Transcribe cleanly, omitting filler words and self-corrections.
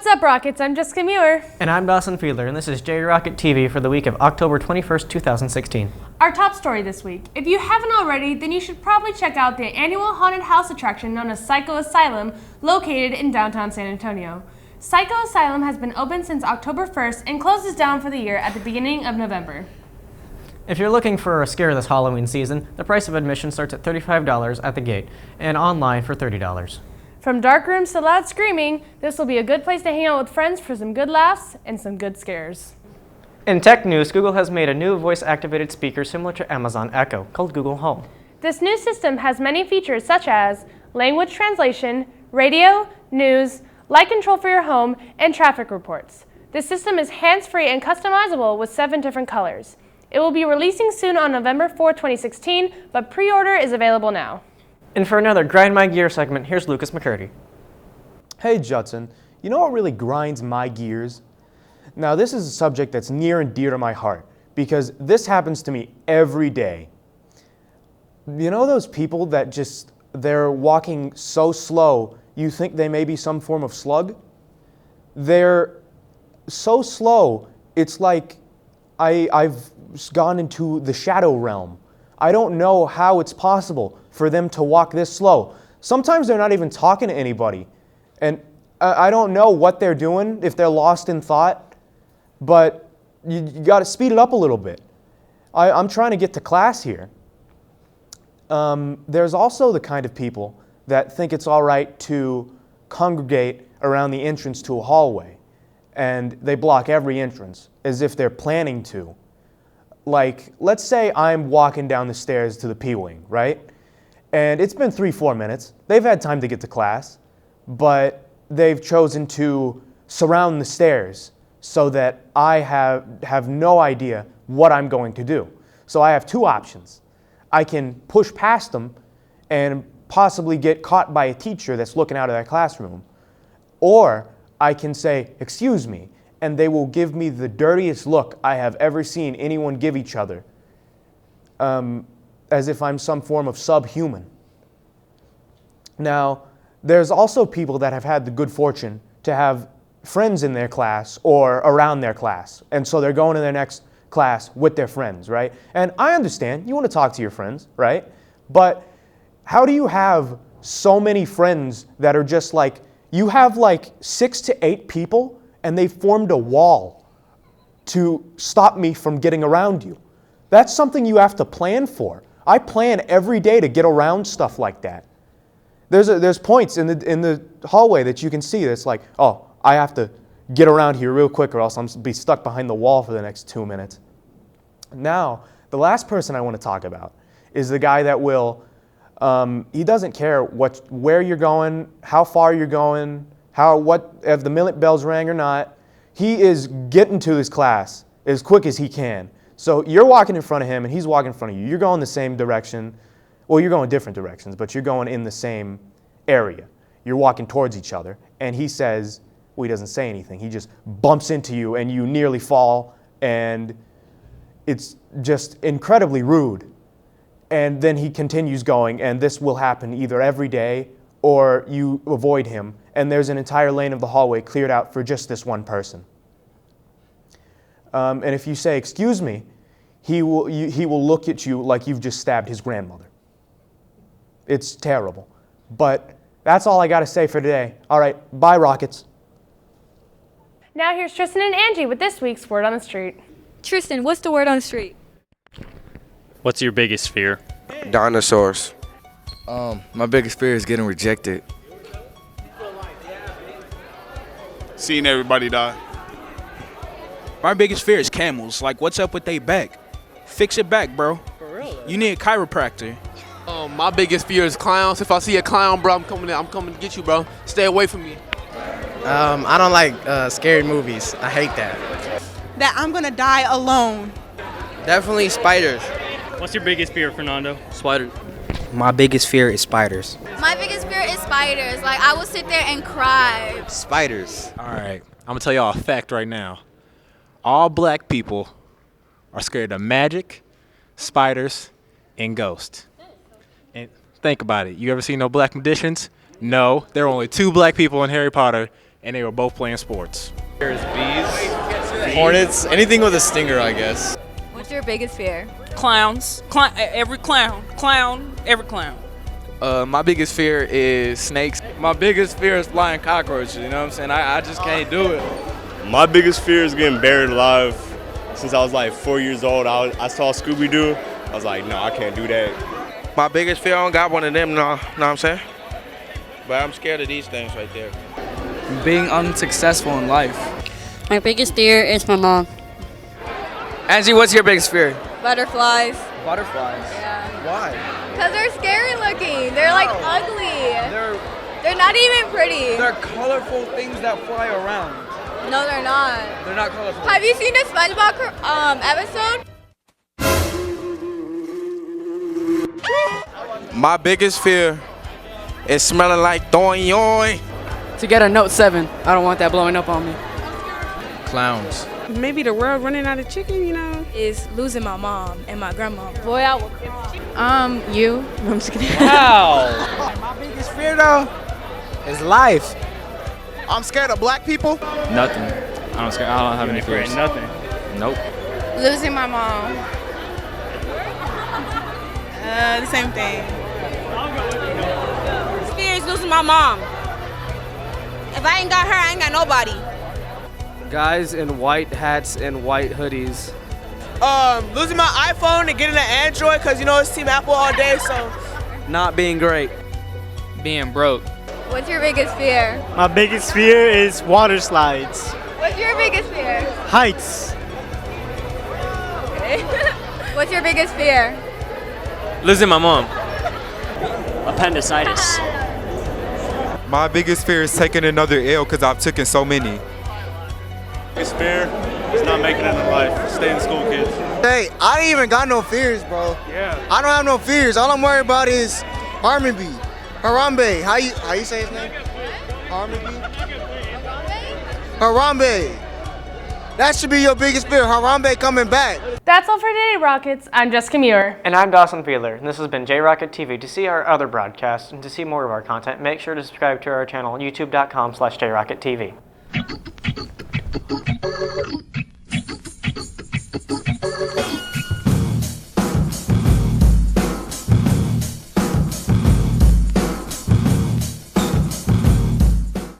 What's up, Rockets? I'm Jessica Muir. And I'm Dawson Fiedler, and this is J-Rocket TV for the week of October 21st, 2016. Our top story this week. If you haven't already, then you should probably check out the annual haunted house attraction known as Psycho Asylum, located in downtown San Antonio. Psycho Asylum has been open since October 1st and closes down for the year at the beginning of November. If you're looking for a scare this Halloween season, the price of admission starts at $35 at the gate and online for $30. From dark rooms to loud screaming, this will be a good place to hang out with friends for some good laughs and some good scares. In tech news, Google has made a new voice-activated speaker similar to Amazon Echo called Google Home. This new system has many features such as language translation, radio, news, light control for your home, and traffic reports. This system is hands-free and customizable with 7 different colors. It will be releasing soon on November 4, 2016, but pre-order is available now. And for another Grind My Gear segment, here's Lucas McCurdy. Hey Judson, you know what really grinds my gears? Now this is a subject that's near and dear to my heart because this happens to me every day. You know those people that they're walking so slow you think they may be some form of slug? They're so slow, it's like I've gone into the shadow realm. I don't know how it's possible for them to walk this slow. Sometimes they're not even talking to anybody. And I don't know what they're doing, if they're lost in thought, but you got to speed it up a little bit. I'm trying to get to class here. There's also the kind of people that think it's all right to congregate around the entrance to a hallway, and they block every entrance as if they're planning to. Like, let's say I'm walking down the stairs to the P-Wing, right? And it's been 3-4 minutes. They've had time to get to class, but they've chosen to surround the stairs so that I have no idea what I'm going to do. So I have 2 options. I can push past them and possibly get caught by a teacher that's looking out of that classroom. Or I can say, "Excuse me," and they will give me the dirtiest look I have ever seen anyone give each other, as if I'm some form of subhuman. Now, there's also people that have had the good fortune to have friends in their class or around their class, and so they're going to their next class with their friends, right? And I understand, you want to talk to your friends, right? But how do you have so many friends that are just like, you have like 6 to 8 people and they formed a wall to stop me from getting around you? That's something you have to plan for. I plan every day to get around stuff like that. There's points in the hallway that you can see that's like, oh, I have to get around here real quick or else I'm be stuck behind the wall for the next 2 minutes. Now, the last person I want to talk about is the guy that will, he doesn't care where you're going, how far you're going, if the minute bells rang or not. He is getting to his class as quick as he can. So you're walking in front of him and he's walking in front of you. You're going the same direction. Well, you're going different directions, but you're going in the same area. You're walking towards each other. And he says, well, he doesn't say anything. He just bumps into you and you nearly fall. And it's just incredibly rude. And then he continues going, and this will happen either every day or you avoid him, and there's an entire lane of the hallway cleared out for just this one person. And if you say, "Excuse me," he will look at you like you've just stabbed his grandmother. It's terrible. But that's all I got to say for today. All right, bye, Rockets. Now here's Tristan and Angie with this week's Word on the Street. Tristan, what's the word on the street? What's your biggest fear? Dinosaurs. My biggest fear is getting rejected. Seeing everybody die. My biggest fear is camels. Like, what's up with they back? Fix it back, bro. For real? You need a chiropractor. My biggest fear is clowns. If I see a clown, bro, I'm coming to get you, bro. Stay away from me. I don't like scary movies. I hate that. That I'm gonna die alone. Definitely spiders. What's your biggest fear, Fernando? Spiders. My biggest fear is spiders. My biggest fear is spiders. Like, I will sit there and cry. Spiders. All right, I'm gonna tell y'all a fact right now. All black people are scared of magic, spiders, and ghosts. And think about it. You ever seen no black magicians? No, there are only 2 black people in Harry Potter, and they were both playing sports. There's bees, hornets, anything with a stinger, I guess. What's your biggest fear? Clowns. Every clown. Every clown. My biggest fear is snakes. My biggest fear is flying cockroaches, you know what I'm saying? I just can't do it. My biggest fear is getting buried alive. Since I was like 4 years old, I saw Scooby-Doo. I was like, no, I can't do that. My biggest fear, I don't got one of them, know what I'm saying? But I'm scared of these things right there. Being unsuccessful in life. My biggest fear is my mom. Angie, what's your biggest fear? Butterflies. Butterflies. Yeah. Why? Because they're scary looking. They're like ugly. They're not even pretty. They're colorful things that fly around. No, they're not. They're not colorful. Have you seen the SpongeBob episode? My biggest fear is smelling like yoy. To get a Note 7, I don't want that blowing up on me. Clowns. Maybe the world running out of chicken, you know? Is losing my mom and my grandma. Boy, I will. You. No, I'm just kidding. Wow. My biggest fear, though, is life. I'm scared of black people. Nothing. I don't have any fears. Nothing. Nope. Losing my mom. The same thing. Fear is losing my mom. If I ain't got her, I ain't got nobody. Guys in white hats and white hoodies. Losing my iPhone and getting an Android because, you know, it's Team Apple all day, so. Not being great. Being broke. What's your biggest fear? My biggest fear is water slides. What's your biggest fear? Heights. Okay. What's your biggest fear? Losing my mom. Appendicitis. My biggest fear is taking another L because I've taken so many. Biggest fear is not making it in life. Stay in school, kids. Hey, I ain't even got no fears, bro. Yeah. I don't have no fears. All I'm worried about is Harambe. How you say his name? Harambe. That should be your biggest fear. Harambe coming back. That's all for today, Rockets. I'm Jessica Muir. And I'm Dawson Fiedler, and this has been J-Rocket TV. To see our other broadcasts and to see more of our content, make sure to subscribe to our channel, youtube.com/JRocketTV.